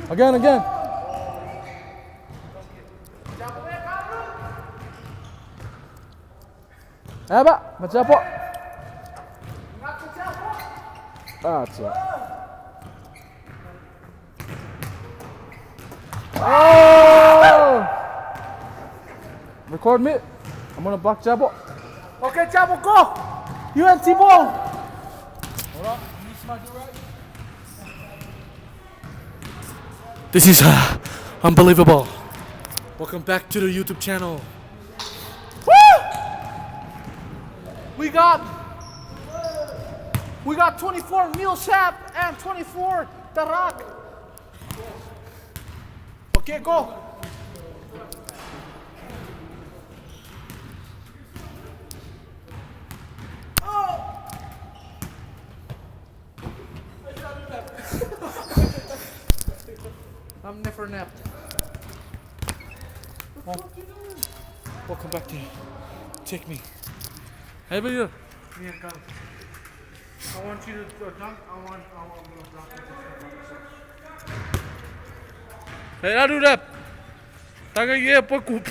Again. Pak, baca po. That's it. Oh! Record me. I'm gonna block Jabo. Okay, Jabo, go! UNT ball! Hold on. You need somebody to do right? This is unbelievable. Welcome back to the YouTube channel. We got 24 Millsap and 24 Tarak. Okay, go. I'm never napped. Welcome back to Take Me. Hey, video. Yeah, go. I want you to dunk. I want you to dunk. Hey, adu rap. Taga ye po kup.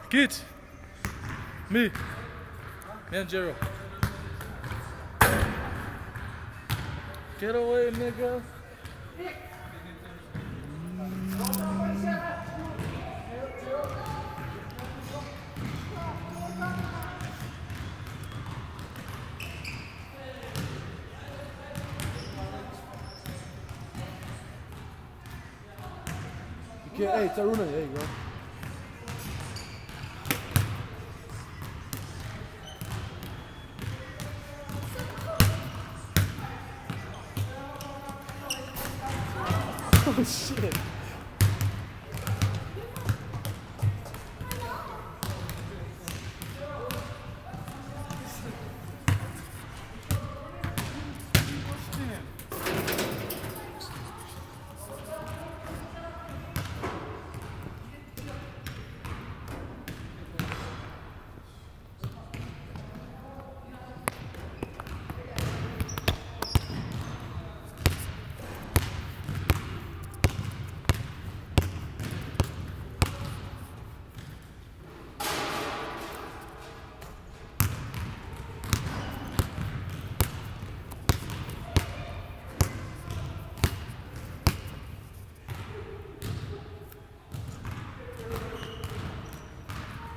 Kids. Me and Jero. Get away, nigga. Hey, Taruna, there you go. Oh shit.